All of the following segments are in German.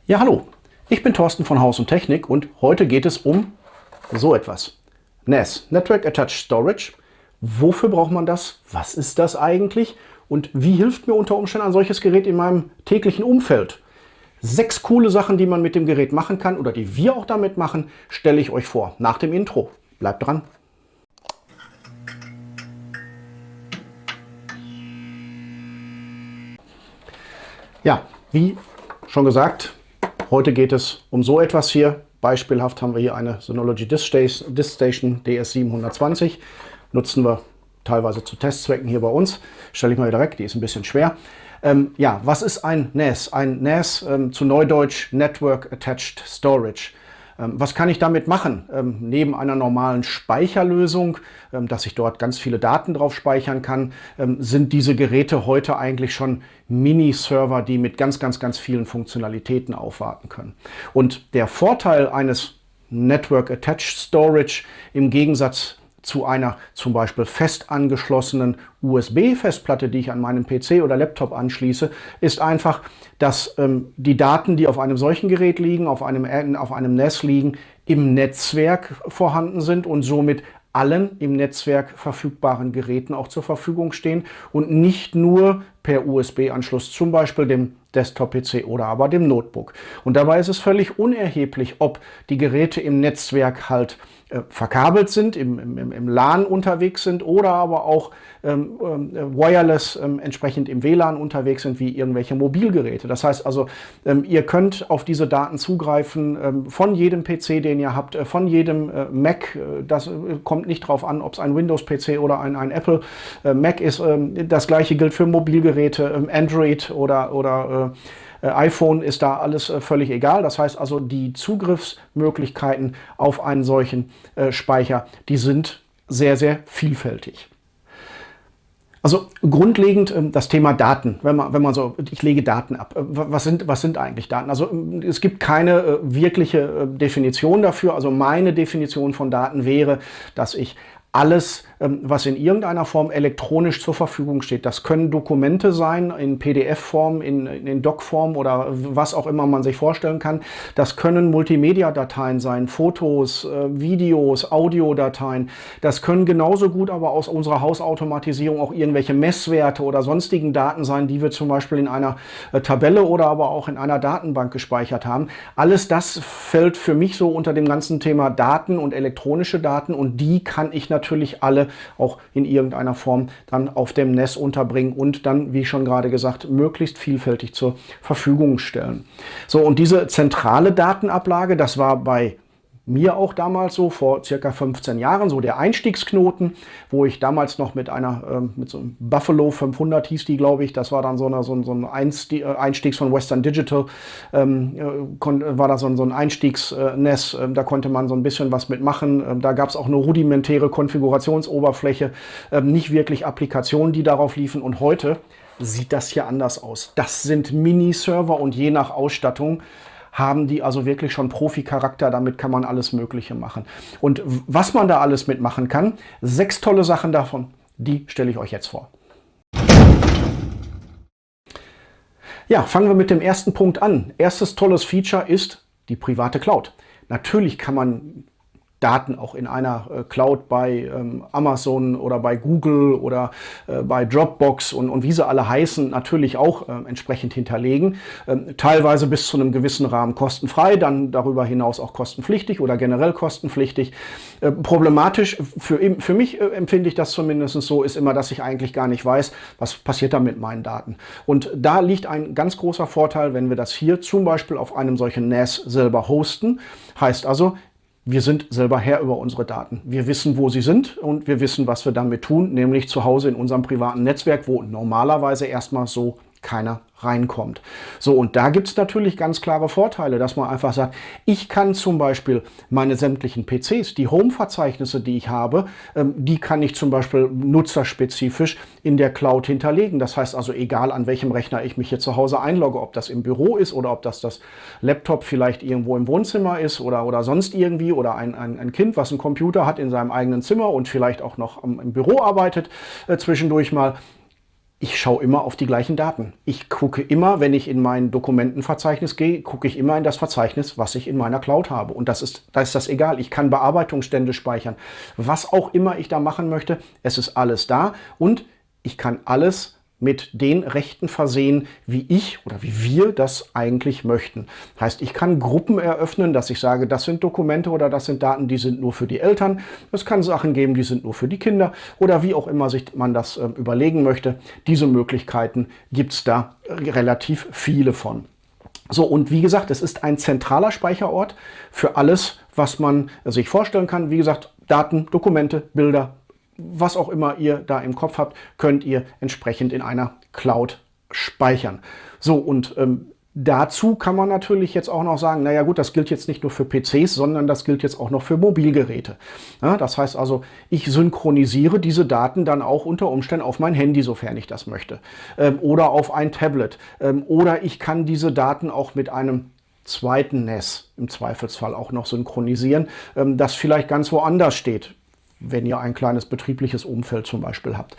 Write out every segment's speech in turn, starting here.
Ja, hallo, ich bin Thorsten von Haus & Technik und heute geht es um so etwas. NAS, Network Attached Storage. Wofür braucht man das? Was ist das eigentlich? Und wie hilft mir unter Umständen ein solches Gerät in meinem täglichen Umfeld? 6 coole Sachen, die man mit dem Gerät machen kann oder die wir auch damit machen, stelle ich euch vor nach dem Intro. Bleibt dran. Ja, wie schon gesagt, heute geht es um so etwas hier. Beispielhaft haben wir hier eine Synology Disk Station DS720. Nutzen wir teilweise zu Testzwecken hier bei uns. Stelle ich mal wieder weg, die ist ein bisschen schwer. Ja, was ist ein NAS? Ein NAS, zu Neudeutsch Network Attached Storage. Was kann ich damit machen? Neben einer normalen Speicherlösung, dass ich dort ganz viele Daten drauf speichern kann, sind diese Geräte heute eigentlich schon Mini-Server, die mit ganz vielen Funktionalitäten aufwarten können. Und der Vorteil eines Network Attached Storage im Gegensatz zu einer zum Beispiel fest angeschlossenen USB-Festplatte, die ich an meinem PC oder Laptop anschließe, ist einfach, dass die Daten, die auf einem solchen Gerät liegen, auf einem NAS liegen, im Netzwerk vorhanden sind und somit allen im Netzwerk verfügbaren Geräten auch zur Verfügung stehen und nicht nur per USB-Anschluss, zum Beispiel dem Desktop-PC oder aber dem Notebook. Und dabei ist es völlig unerheblich, ob die Geräte im Netzwerk halt verkabelt sind, im LAN unterwegs sind oder aber auch wireless entsprechend im WLAN unterwegs sind, wie irgendwelche Mobilgeräte. Das heißt also, ihr könnt auf diese Daten zugreifen von jedem PC, den ihr habt, von jedem Mac. Das kommt nicht drauf an, ob es ein Windows-PC oder ein Apple Mac ist. Das gleiche gilt für Mobilgeräte, Android oder iPhone ist da alles völlig egal. Das heißt also, die Zugriffsmöglichkeiten auf einen solchen Speicher, die sind sehr vielfältig. Also grundlegend das Thema Daten, wenn man so, ich lege Daten ab. Was sind eigentlich Daten? Also es gibt keine wirkliche Definition dafür. Also meine Definition von Daten wäre, dass ich alles, was in irgendeiner Form elektronisch zur Verfügung steht. Das können Dokumente sein, in PDF-Form, in Doc-Form oder was auch immer man sich vorstellen kann. Das können Multimedia-Dateien sein, Fotos, Videos, Audiodateien. Das können genauso gut aber aus unserer Hausautomatisierung auch irgendwelche Messwerte oder sonstigen Daten sein, die wir zum Beispiel in einer Tabelle oder aber auch in einer Datenbank gespeichert haben. Alles das fällt für mich so unter dem ganzen Thema Daten und elektronische Daten und die kann ich natürlich alle auch in irgendeiner Form dann auf dem NAS unterbringen und dann, wie schon gerade gesagt, möglichst vielfältig zur Verfügung stellen. So, und diese zentrale Datenablage, das war bei mir auch damals so, vor circa 15 Jahren, so der Einstiegsknoten, wo ich damals noch mit so einem Buffalo 500 hieß die, glaube ich, das war dann so ein Einstiegs von Western Digital, war da so ein Einstiegs-NAS, da konnte man so ein bisschen was mitmachen, da gab es auch eine rudimentäre Konfigurationsoberfläche, nicht wirklich Applikationen, die darauf liefen und heute sieht das hier anders aus. Das sind Mini-Server und je nach Ausstattung haben die also wirklich schon Profi-Charakter, damit kann man alles Mögliche machen. Und was man da alles mitmachen kann, 6 tolle Sachen davon, die stelle ich euch jetzt vor. Ja, fangen wir mit dem ersten Punkt an. Erstes tolles Feature ist die private Cloud. Natürlich kann man Daten auch in einer Cloud bei Amazon oder bei Google oder bei Dropbox und wie sie alle heißen, natürlich auch entsprechend hinterlegen. Teilweise bis zu einem gewissen Rahmen kostenfrei, dann darüber hinaus auch kostenpflichtig oder generell kostenpflichtig. Problematisch, für mich empfinde ich das zumindest so, ist immer, dass ich eigentlich gar nicht weiß, was passiert da mit meinen Daten. Und da liegt ein ganz großer Vorteil, wenn wir das hier zum Beispiel auf einem solchen NAS selber hosten. Heißt also, wir sind selber Herr über unsere Daten. Wir wissen, wo sie sind und wir wissen, was wir damit tun, nämlich zu Hause in unserem privaten Netzwerk, wo normalerweise erstmal so keiner reinkommt. So, und da gibt es natürlich ganz klare Vorteile, dass man einfach sagt, ich kann zum Beispiel meine sämtlichen PCs, die Home-Verzeichnisse, die ich habe, die kann ich zum Beispiel nutzerspezifisch in der Cloud hinterlegen. Das heißt also, egal an welchem Rechner ich mich hier zu Hause einlogge, ob das im Büro ist oder ob das Laptop vielleicht irgendwo im Wohnzimmer ist oder sonst irgendwie oder ein Kind, was einen Computer hat in seinem eigenen Zimmer und vielleicht auch noch im Büro arbeitet, zwischendurch mal. ich schaue immer auf die gleichen Daten. Ich gucke immer, wenn ich in mein Dokumentenverzeichnis gehe, gucke ich immer in das Verzeichnis, was ich in meiner Cloud habe. Und da ist das egal. Ich kann Bearbeitungsstände speichern. Was auch immer ich da machen möchte, es ist alles da. Und ich kann alles mit den Rechten versehen, wie ich oder wie wir das eigentlich möchten. Heißt, ich kann Gruppen eröffnen, dass ich sage, das sind Dokumente oder das sind Daten, die sind nur für die Eltern. Es kann Sachen geben, die sind nur für die Kinder oder wie auch immer sich man das überlegen möchte. Diese Möglichkeiten gibt es da relativ viele von. So, und wie gesagt, es ist ein zentraler Speicherort für alles, was man sich vorstellen kann. Wie gesagt, Daten, Dokumente, Bilder, was auch immer ihr da im Kopf habt, könnt ihr entsprechend in einer Cloud speichern. So, und dazu kann man natürlich jetzt auch noch sagen, naja gut, das gilt jetzt nicht nur für PCs, sondern das gilt jetzt auch noch für Mobilgeräte. Ja, das heißt also, ich synchronisiere diese Daten dann auch unter Umständen auf mein Handy, sofern ich das möchte. Oder auf ein Tablet. Oder ich kann diese Daten auch mit einem zweiten NAS im Zweifelsfall auch noch synchronisieren, das vielleicht ganz woanders steht, wenn ihr ein kleines betriebliches Umfeld zum Beispiel habt.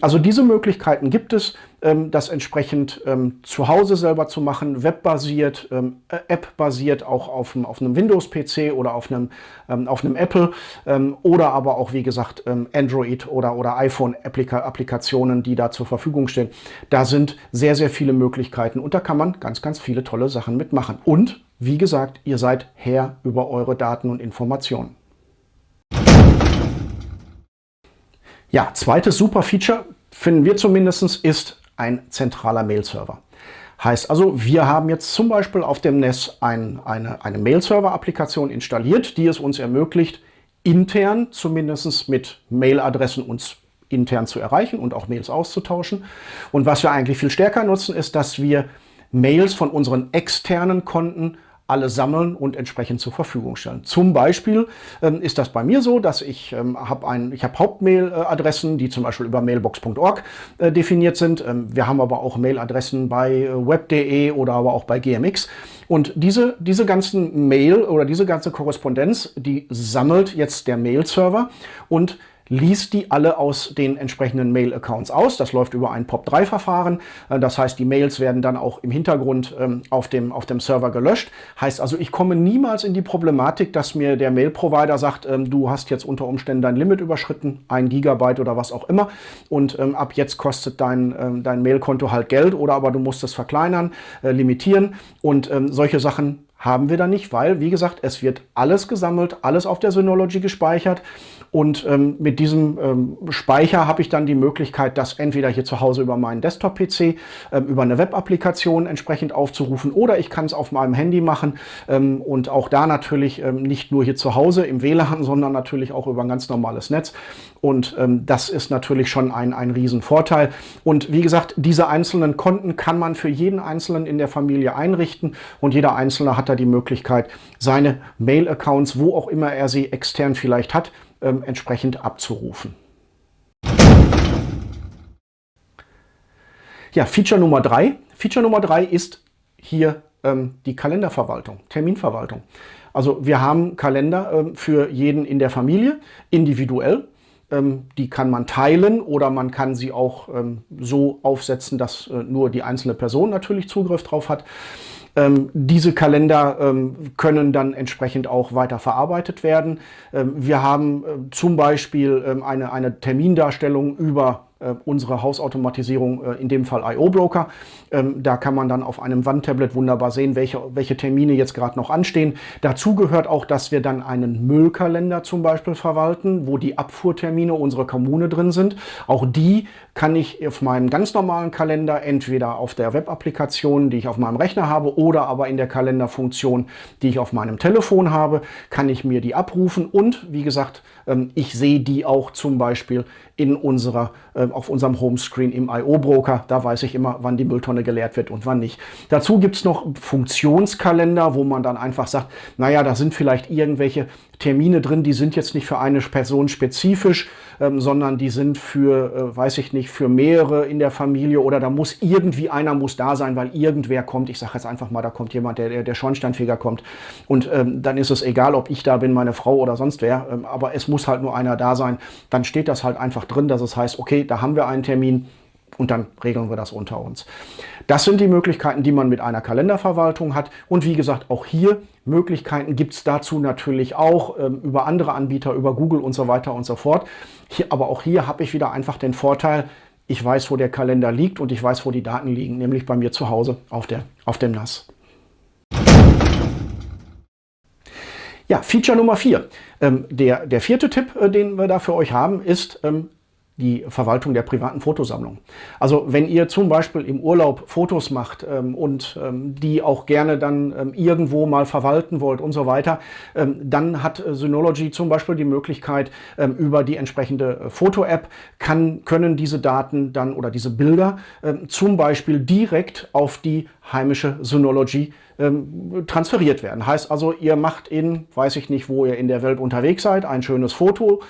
Also diese Möglichkeiten gibt es, das entsprechend zu Hause selber zu machen, webbasiert, App-basiert, auch auf einem Windows-PC oder auf einem Apple oder aber auch, wie gesagt, Android- oder iPhone-Applikationen, die da zur Verfügung stehen. Da sind sehr, sehr viele Möglichkeiten und da kann man ganz, ganz viele tolle Sachen mitmachen. Und, wie gesagt, ihr seid Herr über eure Daten und Informationen. Ja, zweites super Feature, finden wir zumindest, ist ein zentraler Mail-Server. Heißt also, wir haben jetzt zum Beispiel auf dem NAS eine Mail-Server-Applikation installiert, die es uns ermöglicht, intern zumindest mit Mail-Adressen uns intern zu erreichen und auch Mails auszutauschen. Und was wir eigentlich viel stärker nutzen, ist, dass wir Mails von unseren externen Konten alle sammeln und entsprechend zur Verfügung stellen. Zum Beispiel ist das bei mir so, dass ich habe Hauptmail-Adressen, die zum Beispiel über mailbox.org definiert sind. Wir haben aber auch Mail-Adressen bei web.de oder aber auch bei GMX. Und diese ganzen Mail oder diese ganze Korrespondenz, die sammelt jetzt der Mail-Server und liest die alle aus den entsprechenden Mail-Accounts aus. Das läuft über ein POP3-Verfahren. Das heißt, die Mails werden dann auch im Hintergrund auf dem Server gelöscht. Heißt also, ich komme niemals in die Problematik, dass mir der Mail-Provider sagt, du hast jetzt unter Umständen dein Limit überschritten, 1 Gigabyte oder was auch immer. Und ab jetzt kostet dein Mail-Konto halt Geld oder aber du musst es verkleinern, limitieren. Und solche Sachen haben wir da nicht, weil, wie gesagt, es wird alles gesammelt, alles auf der Synology gespeichert und mit diesem Speicher habe ich dann die Möglichkeit, das entweder hier zu Hause über meinen Desktop-PC, über eine Web-Applikation entsprechend aufzurufen oder ich kann es auf meinem Handy machen und auch da natürlich nicht nur hier zu Hause im WLAN, sondern natürlich auch über ein ganz normales Netz und das ist natürlich schon ein Riesenvorteil und wie gesagt, diese einzelnen Konten kann man für jeden Einzelnen in der Familie einrichten und jeder Einzelne hat da die Möglichkeit, seine Mail-Accounts, wo auch immer er sie extern vielleicht hat, entsprechend abzurufen. Ja, Feature Nummer 3. Feature Nummer 3 ist hier die Kalenderverwaltung, Terminverwaltung. Also wir haben Kalender für jeden in der Familie, individuell. Die kann man teilen oder man kann sie auch so aufsetzen, dass nur die einzelne Person natürlich Zugriff drauf hat. Diese Kalender können dann entsprechend auch weiter verarbeitet werden. Wir haben zum Beispiel eine Termindarstellung über unsere Hausautomatisierung, in dem Fall IO-Broker. Da kann man dann auf einem Wandtablet wunderbar sehen, welche Termine jetzt gerade noch anstehen. Dazu gehört auch, dass wir dann einen Müllkalender zum Beispiel verwalten, wo die Abfuhrtermine unserer Kommune drin sind. Auch die kann ich auf meinem ganz normalen Kalender, entweder auf der Web-Applikation, die ich auf meinem Rechner habe, oder aber in der Kalenderfunktion, die ich auf meinem Telefon habe, kann ich mir die abrufen. Und wie gesagt, ich sehe die auch zum Beispiel auf unserem Homescreen im IO-Broker. Da weiß ich immer, wann die Mülltonne geleert wird und wann nicht. Dazu gibt es noch Funktionskalender, wo man dann einfach sagt, naja, da sind vielleicht irgendwelche Termine drin, die sind jetzt nicht für eine Person spezifisch, sondern die sind für, weiß ich nicht, für mehrere in der Familie oder da muss einer da sein, weil irgendwer kommt. Ich sage jetzt einfach mal, da kommt jemand, der Schornsteinfeger kommt und dann ist es egal, ob ich da bin, meine Frau oder sonst wer, aber es muss halt nur einer da sein. Dann steht das halt einfach drin, dass es heißt, okay, da haben wir einen Termin Und dann regeln wir das unter uns. Das sind die Möglichkeiten, die man mit einer Kalenderverwaltung hat. Und wie gesagt, auch hier Möglichkeiten gibt es dazu natürlich auch über andere Anbieter, über Google und so weiter und so fort. Aber auch hier habe ich wieder einfach den Vorteil, ich weiß, wo der Kalender liegt und ich weiß, wo die Daten liegen, nämlich bei mir zu Hause auf dem NAS. Ja, Feature Nummer 4. Der vierte Tipp, den wir da für euch haben, ist die Verwaltung der privaten Fotosammlung. Also wenn ihr zum Beispiel im Urlaub Fotos macht und die auch gerne dann irgendwo mal verwalten wollt und so weiter, dann hat Synology zum Beispiel die Möglichkeit, über die entsprechende Foto-App können diese Daten dann oder diese Bilder zum Beispiel direkt auf die heimische Synology transferiert werden. Heißt also, ihr macht weiß ich nicht, wo ihr in der Welt unterwegs seid, ein schönes Foto.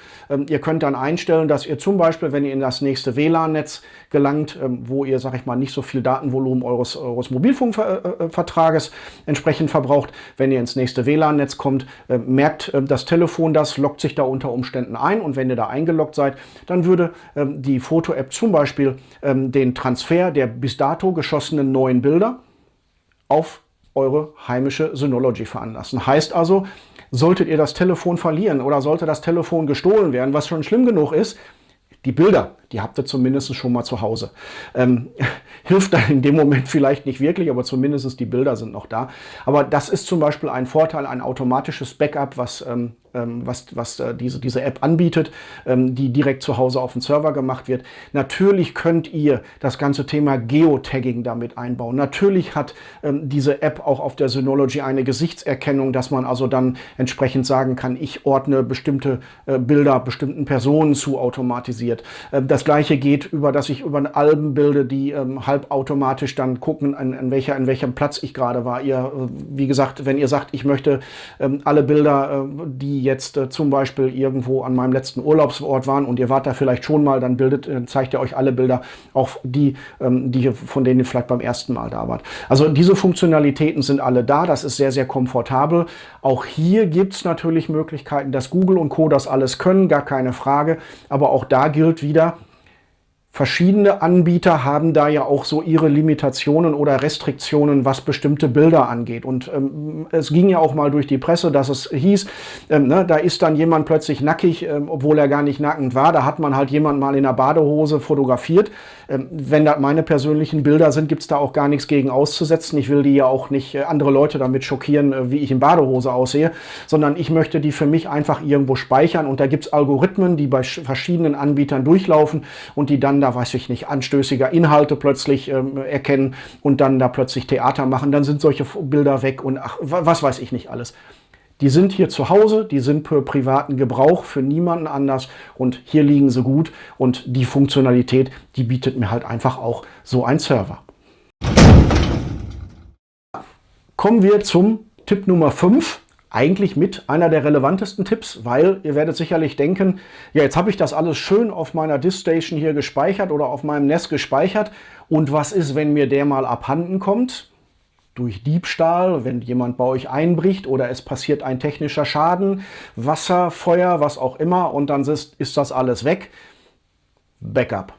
Ihr könnt dann einstellen, dass ihr zum Beispiel, wenn ihr in das nächste WLAN-Netz gelangt, wo ihr, sag ich mal, nicht so viel Datenvolumen eures Mobilfunkvertrages entsprechend verbraucht, wenn ihr ins nächste WLAN-Netz kommt, merkt das Telefon das, loggt sich da unter Umständen ein und wenn ihr da eingeloggt seid, dann würde die Foto-App zum Beispiel den Transfer der bis dato geschossenen neuen Bilder auf eure heimische Synology veranlassen. Heißt also, solltet ihr das Telefon verlieren oder sollte das Telefon gestohlen werden, was schon schlimm genug ist, die Bilder, die habt ihr zumindest schon mal zu Hause. Hilft dann in dem Moment vielleicht nicht wirklich, aber zumindest die Bilder sind noch da. Aber das ist zum Beispiel ein Vorteil, ein automatisches Backup, was diese App anbietet, die direkt zu Hause auf dem Server gemacht wird. Natürlich könnt ihr das ganze Thema Geotagging damit einbauen. Natürlich hat diese App auch auf der Synology eine Gesichtserkennung, dass man also dann entsprechend sagen kann, ich ordne bestimmte Bilder bestimmten Personen zu automatisiert. Das gleiche geht über, dass ich über Alben bilde, die halbautomatisch dann gucken, an welchem Platz ich gerade war. Wie gesagt, wenn ihr sagt, ich möchte alle Bilder, die jetzt zum Beispiel irgendwo an meinem letzten Urlaubsort waren und ihr wart da vielleicht schon mal, dann zeigt ihr euch alle Bilder, auch die von denen ihr vielleicht beim ersten Mal da wart. Also diese Funktionalitäten sind alle da, das ist sehr, sehr komfortabel. Auch hier gibt es natürlich Möglichkeiten, dass Google und Co. das alles können, gar keine Frage, aber auch da gilt wieder, verschiedene Anbieter haben da ja auch so ihre Limitationen oder Restriktionen, was bestimmte Bilder angeht. Und es ging ja auch mal durch die Presse, dass es hieß, da ist dann jemand plötzlich nackig, obwohl er gar nicht nackend war. Da hat man halt jemand mal in einer Badehose fotografiert. Wenn das meine persönlichen Bilder sind, gibt es da auch gar nichts gegen auszusetzen. Ich will die ja auch nicht andere Leute damit schockieren, wie ich in Badehose aussehe, sondern ich möchte die für mich einfach irgendwo speichern. Und da gibt es Algorithmen, die bei verschiedenen Anbietern durchlaufen und die dann da, weiß ich nicht, anstößiger Inhalte plötzlich erkennen und dann da plötzlich Theater machen. Dann sind solche Bilder weg und ach, was weiß ich nicht alles. Die sind hier zu Hause, die sind für privaten Gebrauch, für niemanden anders und hier liegen sie gut und die Funktionalität, die bietet mir halt einfach auch so ein Server. Kommen wir zum Tipp Nummer 5. Eigentlich mit einer der relevantesten Tipps, weil ihr werdet sicherlich denken, ja, jetzt habe ich das alles schön auf meiner Diskstation hier gespeichert oder auf meinem NAS gespeichert und was ist, wenn mir der mal abhanden kommt? Durch Diebstahl, wenn jemand bei euch einbricht oder es passiert ein technischer Schaden, Wasser, Feuer, was auch immer und dann ist das alles weg. Backup.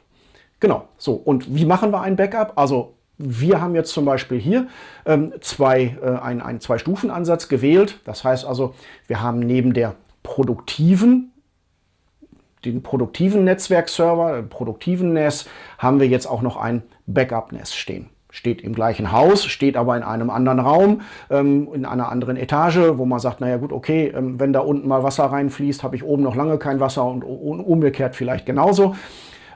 Genau, so. Und wie machen wir ein Backup? Also wir haben jetzt zum Beispiel hier einen Zwei-Stufen-Ansatz gewählt. Das heißt also, wir haben neben den produktiven Netzwerkserver, den produktiven NAS, haben wir jetzt auch noch ein Backup-NAS stehen. Steht im gleichen Haus, steht aber in einem anderen Raum, in einer anderen Etage, wo man sagt, naja gut, okay, wenn da unten mal Wasser reinfließt, habe ich oben noch lange kein Wasser und umgekehrt vielleicht genauso.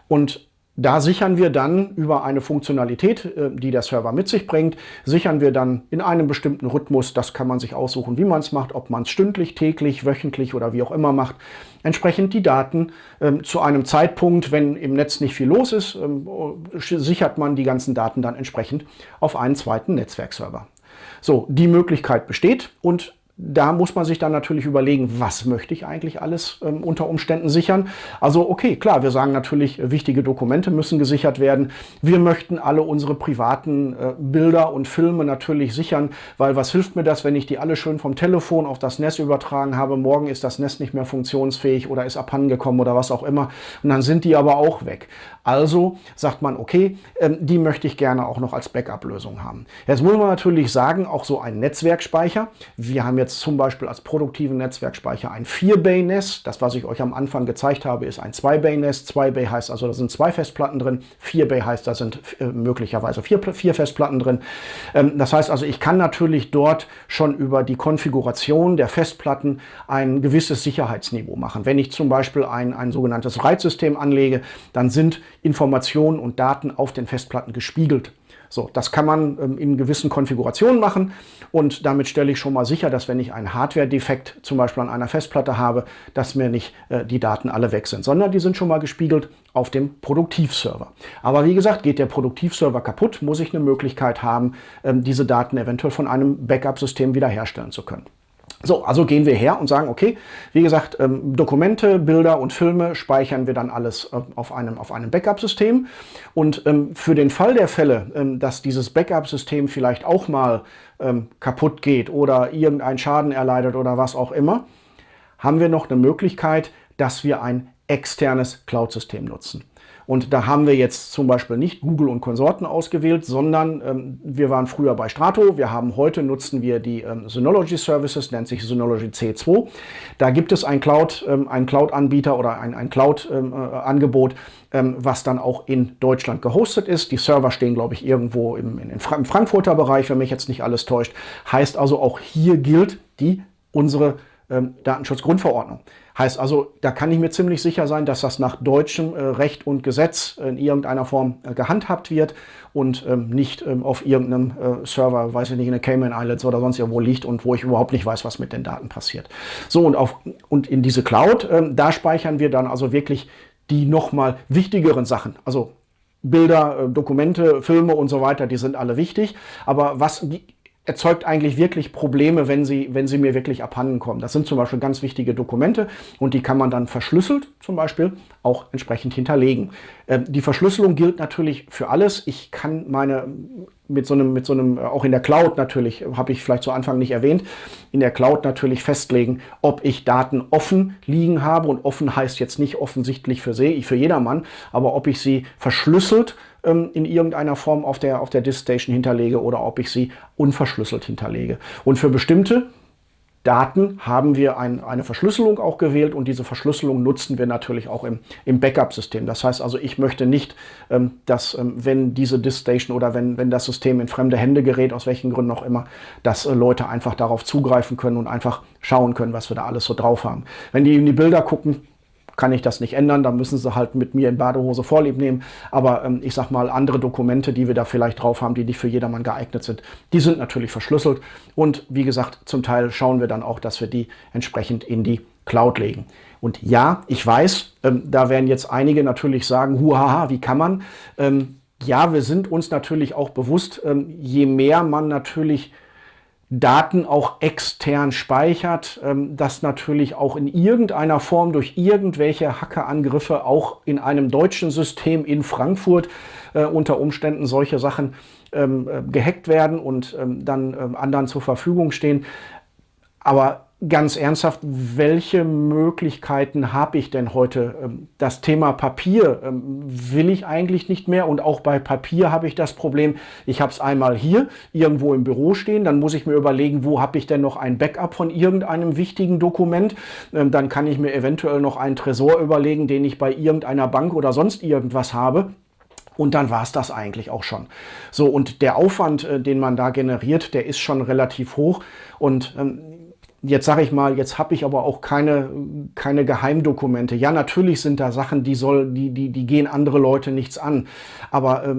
Und da sichern wir dann über eine Funktionalität, die der Server mit sich bringt, sichern wir dann in einem bestimmten Rhythmus, das kann man sich aussuchen, wie man es macht, ob man es stündlich, täglich, wöchentlich oder wie auch immer macht, entsprechend die Daten zu einem Zeitpunkt, wenn im Netz nicht viel los ist, sichert man die ganzen Daten dann entsprechend auf einen zweiten Netzwerkserver. So, die Möglichkeit besteht und da muss man sich dann natürlich überlegen, was möchte ich eigentlich alles unter Umständen sichern. Also okay, klar, wir sagen natürlich, wichtige Dokumente müssen gesichert werden. Wir möchten alle unsere privaten Bilder und Filme natürlich sichern, weil was hilft mir das, wenn ich die alle schön vom Telefon auf das NAS übertragen habe, morgen ist das NAS nicht mehr funktionsfähig oder ist abhandengekommen oder was auch immer und dann sind die aber auch weg. Also sagt man, okay, die möchte ich gerne auch noch als Backup-Lösung haben. Jetzt muss man natürlich sagen, auch so ein Netzwerkspeicher. Wir haben jetzt zum Beispiel als produktiven Netzwerkspeicher ein 4-Bay-NAS. Das, was ich euch am Anfang gezeigt habe, ist ein 2-Bay-NAS. 2-Bay heißt also, da sind 2 Festplatten drin. 4-Bay heißt, da sind möglicherweise 4 Festplatten drin. Das heißt also, ich kann natürlich dort schon über die Konfiguration der Festplatten ein gewisses Sicherheitsniveau machen. Wenn ich zum Beispiel ein sogenanntes RAID-System anlege, dann sind Informationen und Daten auf den Festplatten gespiegelt. So, das kann man in gewissen Konfigurationen machen und damit stelle ich schon mal sicher, dass wenn ich einen Hardware-Defekt zum Beispiel an einer Festplatte habe, dass mir nicht die Daten alle weg sind, sondern die sind schon mal gespiegelt auf dem Produktivserver. Aber wie gesagt, geht der Produktivserver kaputt, muss ich eine Möglichkeit haben, diese Daten eventuell von einem Backup-System wiederherstellen zu können. So, also gehen wir her und sagen, okay, wie gesagt, Dokumente, Bilder und Filme speichern wir dann alles auf einem Backup-System. Und für den Fall der Fälle, dass dieses Backup-System vielleicht auch mal kaputt geht oder irgendeinen Schaden erleidet oder was auch immer, haben wir noch eine Möglichkeit, dass wir ein externes Cloud-System nutzen. Und da haben wir jetzt zum Beispiel nicht Google und Konsorten ausgewählt, sondern wir waren früher bei Strato. Heute nutzen wir die Synology Services, nennt sich Synology C2. Da gibt es ein Cloud-Anbieter oder ein Cloud-Angebot, was dann auch in Deutschland gehostet ist. Die Server stehen, glaube ich, irgendwo im Frankfurter Bereich, wenn mich jetzt nicht alles täuscht. Heißt also, auch hier gilt unsere Datenschutzgrundverordnung. Heißt also, da kann ich mir ziemlich sicher sein, dass das nach deutschem Recht und Gesetz in irgendeiner Form gehandhabt wird und nicht auf irgendeinem Server, weiß ich nicht, in den Cayman Islands oder sonst irgendwo liegt und wo ich überhaupt nicht weiß, was mit den Daten passiert. So, und in diese Cloud, da speichern wir dann also wirklich die nochmal wichtigeren Sachen. Also Bilder, Dokumente, Filme und so weiter, die sind alle wichtig. Aber was erzeugt eigentlich wirklich Probleme, wenn sie mir wirklich abhanden kommen. Das sind zum Beispiel ganz wichtige Dokumente und die kann man dann verschlüsselt zum Beispiel auch entsprechend hinterlegen. Die Verschlüsselung gilt natürlich für alles. Ich kann mit so einem, auch in der Cloud natürlich, habe ich vielleicht zu Anfang nicht erwähnt, in der Cloud natürlich festlegen, ob ich Daten offen liegen habe. Und offen heißt jetzt nicht offensichtlich für jedermann, aber ob ich sie verschlüsselt in irgendeiner Form auf der Disk-Station hinterlege oder ob ich sie unverschlüsselt hinterlege. Und für bestimmte Daten haben wir eine Verschlüsselung auch gewählt und diese Verschlüsselung nutzen wir natürlich auch im Backup-System. Das heißt also, ich möchte nicht, dass wenn diese Disk-Station oder wenn das System in fremde Hände gerät, aus welchen Gründen auch immer, dass Leute einfach darauf zugreifen können und einfach schauen können, was wir da alles so drauf haben. Wenn die in die Bilder gucken, kann ich das nicht ändern, dann müssen sie halt mit mir in Badehose Vorlieb nehmen. Aber ich sag mal, andere Dokumente, die wir da vielleicht drauf haben, die nicht für jedermann geeignet sind, die sind natürlich verschlüsselt. Und wie gesagt, zum Teil schauen wir dann auch, dass wir die entsprechend in die Cloud legen. Und ja, ich weiß, da werden jetzt einige natürlich sagen, huhaha, wie kann man? Ja, wir sind uns natürlich auch bewusst, je mehr man natürlich Daten auch extern speichert, dass natürlich auch in irgendeiner Form durch irgendwelche Hackerangriffe auch in einem deutschen System in Frankfurt unter Umständen solche Sachen gehackt werden und dann anderen zur Verfügung stehen. Aber ganz ernsthaft, welche Möglichkeiten habe ich denn heute? Das Thema Papier will ich eigentlich nicht mehr und auch bei Papier habe ich das Problem, ich habe es einmal hier irgendwo im Büro stehen, dann muss ich mir überlegen, wo habe ich denn noch ein Backup von irgendeinem wichtigen Dokument? Dann kann ich mir eventuell noch einen Tresor überlegen, den ich bei irgendeiner Bank oder sonst irgendwas habe. Und dann war es das eigentlich auch schon. So, und der Aufwand, den man da generiert, der ist schon relativ hoch und jetzt sage ich mal, jetzt habe ich aber auch keine Geheimdokumente. Ja, natürlich sind da Sachen, die gehen andere Leute nichts an. Aber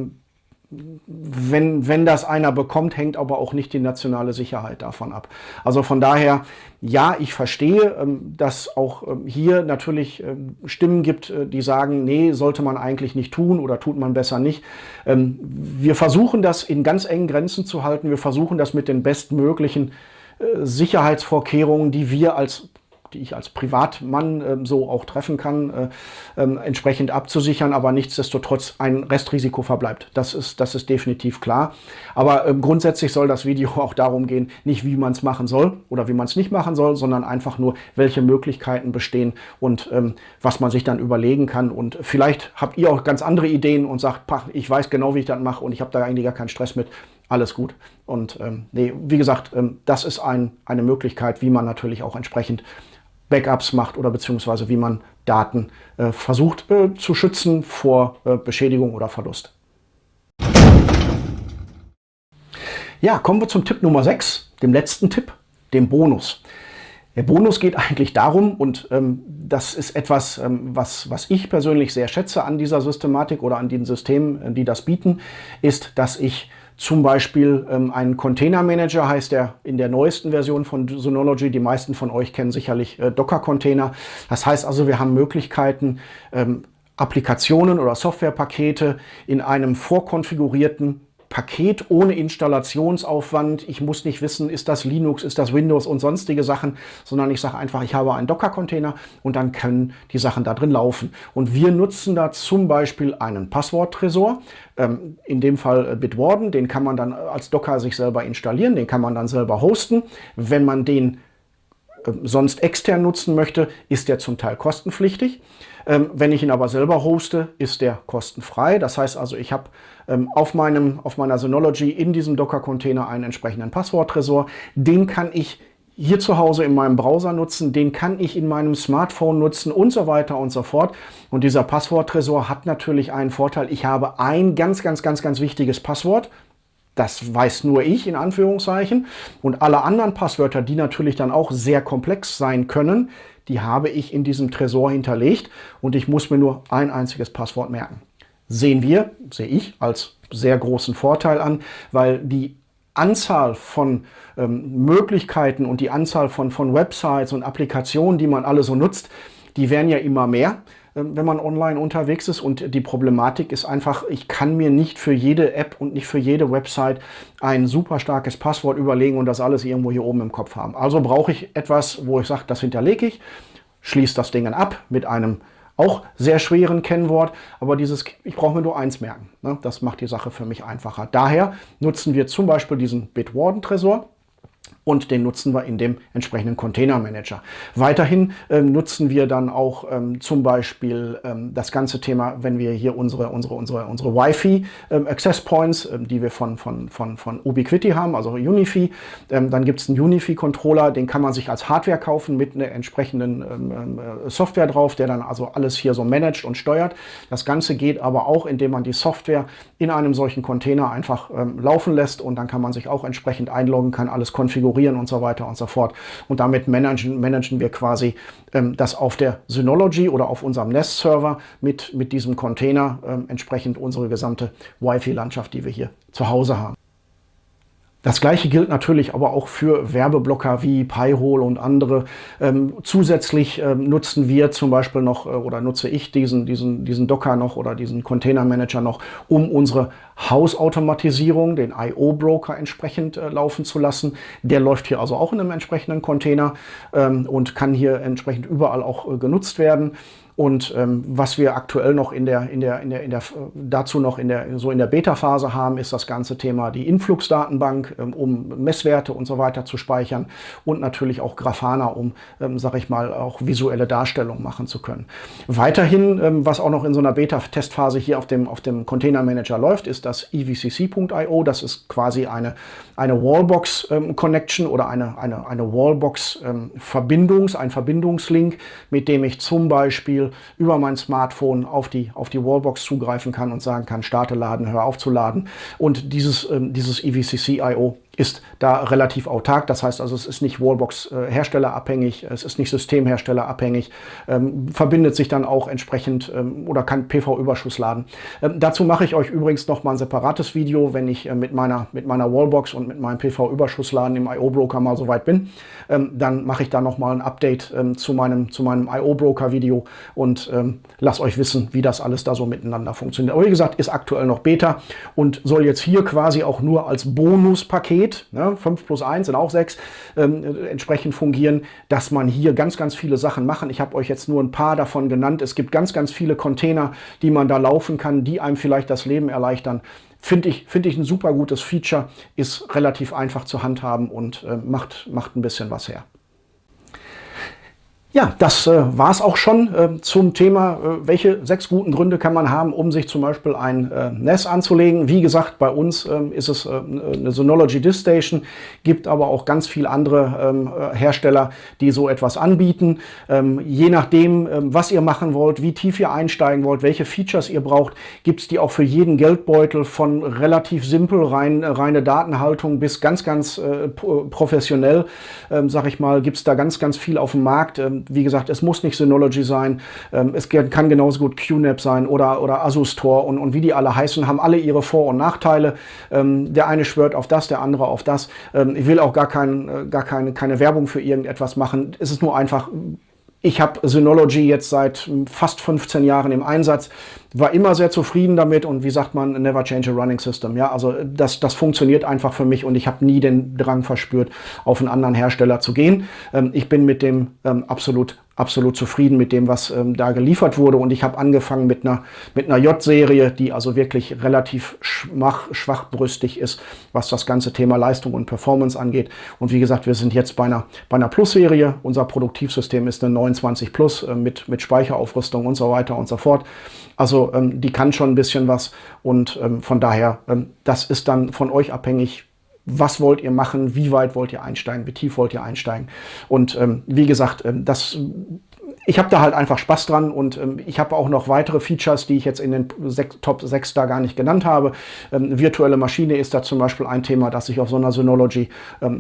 wenn das einer bekommt, hängt aber auch nicht die nationale Sicherheit davon ab. Also von daher, ja, ich verstehe, dass auch hier natürlich Stimmen gibt, die sagen, nee, sollte man eigentlich nicht tun oder tut man besser nicht. Wir versuchen das in ganz engen Grenzen zu halten. Wir versuchen das mit den bestmöglichen Sicherheitsvorkehrungen, die ich als Privatmann so auch treffen kann, entsprechend abzusichern, aber nichtsdestotrotz ein Restrisiko verbleibt. Das ist definitiv klar. Aber grundsätzlich soll das Video auch darum gehen, nicht wie man es machen soll oder wie man es nicht machen soll, sondern einfach nur, welche Möglichkeiten bestehen und was man sich dann überlegen kann. Und vielleicht habt ihr auch ganz andere Ideen und sagt, ich weiß genau, wie ich das mache und ich habe da eigentlich gar keinen Stress mit. Alles gut. Und nee, wie gesagt, das ist eine Möglichkeit, wie man natürlich auch entsprechend Backups macht oder beziehungsweise wie man Daten versucht zu schützen vor Beschädigung oder Verlust. Ja, kommen wir zum Tipp Nummer 6, dem letzten Tipp, dem Bonus. Der Bonus geht eigentlich darum, und das ist etwas, was ich persönlich sehr schätze an dieser Systematik oder an den Systemen, die das bieten, ist, dass ich zum Beispiel einen Container-Manager, heißt der in der neuesten Version von Synology. Die meisten von euch kennen sicherlich Docker-Container. Das heißt also, wir haben Möglichkeiten, Applikationen oder Softwarepakete in einem vorkonfigurierten Paket ohne Installationsaufwand. Ich muss nicht wissen, ist das Linux, ist das Windows und sonstige Sachen, sondern ich sage einfach, ich habe einen Docker-Container und dann können die Sachen da drin laufen. Und wir nutzen da zum Beispiel einen Passworttresor, in dem Fall Bitwarden, den kann man dann als Docker sich selber installieren, den kann man dann selber hosten. Wenn man den sonst extern nutzen möchte, ist der zum Teil kostenpflichtig. Wenn ich ihn aber selber hoste, ist der kostenfrei. Das heißt also, ich habe auf meiner Synology in diesem Docker-Container einen entsprechenden Passworttresor. Den kann ich hier zu Hause in meinem Browser nutzen, den kann ich in meinem Smartphone nutzen und so weiter und so fort. Und dieser Passworttresor hat natürlich einen Vorteil. Ich habe ein ganz wichtiges Passwort. Das weiß nur ich, in Anführungszeichen. Und alle anderen Passwörter, die natürlich dann auch sehr komplex sein können, die habe ich in diesem Tresor hinterlegt und ich muss mir nur ein einziges Passwort merken. Sehe ich als sehr großen Vorteil an, weil die Anzahl von Möglichkeiten und die Anzahl von Websites und Applikationen, die man alle so nutzt, die werden ja immer mehr, wenn man online unterwegs ist. Und die Problematik ist einfach, ich kann mir nicht für jede App und nicht für jede Website ein super starkes Passwort überlegen und das alles irgendwo hier oben im Kopf haben. Also brauche ich etwas, wo ich sage, das hinterlege ich, schließe das Ding ab mit einem auch sehr schweren Kennwort, aber ich brauche mir nur eins merken. Ne? Das macht die Sache für mich einfacher. Daher nutzen wir zum Beispiel diesen Bitwarden-Tresor. Und den nutzen wir in dem entsprechenden Container Manager. Weiterhin nutzen wir dann auch zum Beispiel das ganze Thema, wenn wir hier unsere Wi-Fi Access Points, die wir von Ubiquiti haben, also Unifi. Dann gibt es einen Unifi-Controller, den kann man sich als Hardware kaufen mit einer entsprechenden Software drauf, der dann also alles hier so managt und steuert. Das Ganze geht aber auch, indem man die Software in einem solchen Container einfach laufen lässt und dann kann man sich auch entsprechend einloggen, kann alles konfigurieren und so weiter und so fort. Und damit managen wir quasi das auf der Synology oder auf unserem Nest-Server mit diesem Container entsprechend unsere gesamte Wi-Fi-Landschaft, die wir hier zu Hause haben. Das gleiche gilt natürlich aber auch für Werbeblocker wie Pi-hole und andere. Zusätzlich nutzen wir zum Beispiel noch oder nutze ich diesen Docker noch oder diesen Container Manager noch, um unsere Hausautomatisierung, den IO-Broker entsprechend laufen zu lassen. Der läuft hier also auch in einem entsprechenden Container und kann hier entsprechend überall auch genutzt werden. Und was wir aktuell noch dazu noch in der Beta-Phase haben, ist das ganze Thema die Influx-Datenbank, um Messwerte und so weiter zu speichern und natürlich auch Grafana, um, sag ich mal, auch visuelle Darstellungen machen zu können. Weiterhin, was auch noch in so einer Beta-Testphase hier auf dem Container Manager läuft, ist das evcc.io. Das ist quasi eine Wallbox-Connection oder eine Wallbox-Verbindung, ein Verbindungslink, mit dem ich zum Beispiel über mein Smartphone auf die Wallbox zugreifen kann und sagen kann, starte laden, hör auf zu laden. Und dieses evcc.io ist da relativ autark. Das heißt also, es ist nicht Wallbox-herstellerabhängig, es ist nicht systemherstellerabhängig, verbindet sich dann auch entsprechend oder kann PV-Überschuss laden. Dazu mache ich euch übrigens noch mal ein separates Video, wenn ich mit meiner Wallbox und mit meinem PV-Überschussladen im IO-Broker mal so weit bin. Dann mache ich da noch mal ein Update zu meinem IO-Broker-Video und lasst euch wissen, wie das alles da so miteinander funktioniert. Aber wie gesagt, ist aktuell noch Beta und soll jetzt hier quasi auch nur als Bonuspaket geht, ne, 5 plus 1 sind auch 6, entsprechend fungieren, dass man hier ganz, ganz viele Sachen machen. Ich habe euch jetzt nur ein paar davon genannt. Es gibt ganz, ganz viele Container, die man da laufen kann, die einem vielleicht das Leben erleichtern. Finde ich ein super gutes Feature, ist relativ einfach zu handhaben und macht ein bisschen was her. Ja, das war es auch schon zum Thema, welche 6 guten Gründe kann man haben, um sich zum Beispiel ein NAS anzulegen. Wie gesagt, bei uns ist es eine Synology DiskStation, gibt aber auch ganz viele andere Hersteller, die so etwas anbieten. Je nachdem, was ihr machen wollt, wie tief ihr einsteigen wollt, welche Features ihr braucht, gibt es die auch für jeden Geldbeutel, von relativ simpel, reine Datenhaltung bis ganz, ganz professionell, sag ich mal, gibt es da ganz, ganz viel auf dem Markt. Wie gesagt, es muss nicht Synology sein, es kann genauso gut QNAP sein oder Asus Tor und wie die alle heißen, haben alle ihre Vor- und Nachteile. Der eine schwört auf das, der andere auf das. Ich will auch gar keine Werbung für irgendetwas machen. Es ist nur einfach, ich habe Synology jetzt seit fast 15 Jahren im Einsatz, war immer sehr zufrieden damit und wie sagt man, never change a running system. Ja, also das funktioniert einfach für mich und ich habe nie den Drang verspürt, auf einen anderen Hersteller zu gehen. Ich bin mit dem absolut zufrieden mit dem, was da geliefert wurde, und ich habe angefangen mit einer J-Serie, die also wirklich relativ schwachbrüstig ist, was das ganze Thema Leistung und Performance angeht. Und wie gesagt, wir sind jetzt bei einer Plus-Serie. Unser Produktivsystem ist eine 29 Plus mit Speicheraufrüstung und so weiter und so fort. Also die kann schon ein bisschen was, und von daher, das ist dann von euch abhängig. Was wollt ihr machen? Wie weit wollt ihr einsteigen? Wie tief wollt ihr einsteigen? Und wie gesagt, ich habe da halt einfach Spaß dran, und ich habe auch noch weitere Features, die ich jetzt in den Top 6 da gar nicht genannt habe. Virtuelle Maschine ist da zum Beispiel ein Thema, dass ich auf so einer Synology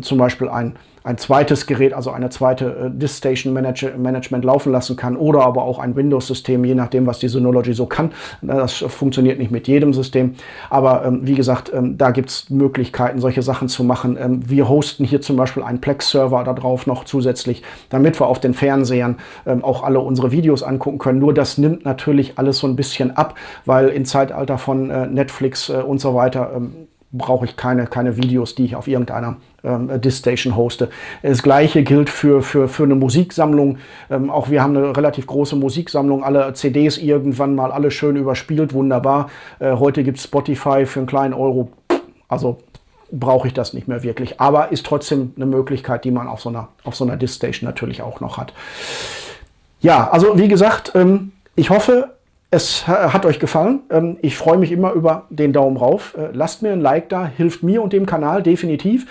zum Beispiel ein zweites Gerät, also eine zweite DiskStation Management laufen lassen kann, oder aber auch ein Windows-System, je nachdem, was die Synology so kann. Das funktioniert nicht mit jedem System, aber wie gesagt, da gibt es Möglichkeiten, solche Sachen zu machen. Wir hosten hier zum Beispiel einen Plex-Server da drauf noch zusätzlich, damit wir auf den Fernsehern auch alle unsere Videos angucken können. Nur das nimmt natürlich alles so ein bisschen ab, weil im Zeitalter von Netflix und so weiter brauche ich keine Videos, die ich auf irgendeiner DiskStation hoste. Das gleiche gilt für eine Musiksammlung. Auch wir haben eine relativ große Musiksammlung, alle CDs irgendwann mal, alle schön überspielt, wunderbar. Heute gibt es Spotify für einen kleinen Euro. Also brauche ich das nicht mehr wirklich. Aber ist trotzdem eine Möglichkeit, die man auf so einer DiskStation natürlich auch noch hat. Ja, also wie gesagt, ich hoffe, es hat euch gefallen. Ich freue mich immer über den Daumen rauf. Lasst mir ein Like da, hilft mir und dem Kanal definitiv.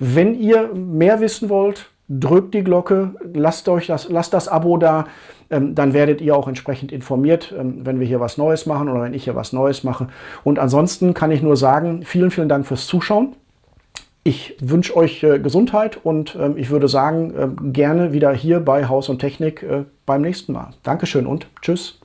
Wenn ihr mehr wissen wollt, drückt die Glocke, lasst das Abo da. Dann werdet ihr auch entsprechend informiert, wenn wir hier was Neues machen oder wenn ich hier was Neues mache. Und ansonsten kann ich nur sagen, vielen, vielen Dank fürs Zuschauen. Ich wünsche euch Gesundheit, und ich würde sagen, gerne wieder hier bei Haus und Technik beim nächsten Mal. Dankeschön und tschüss.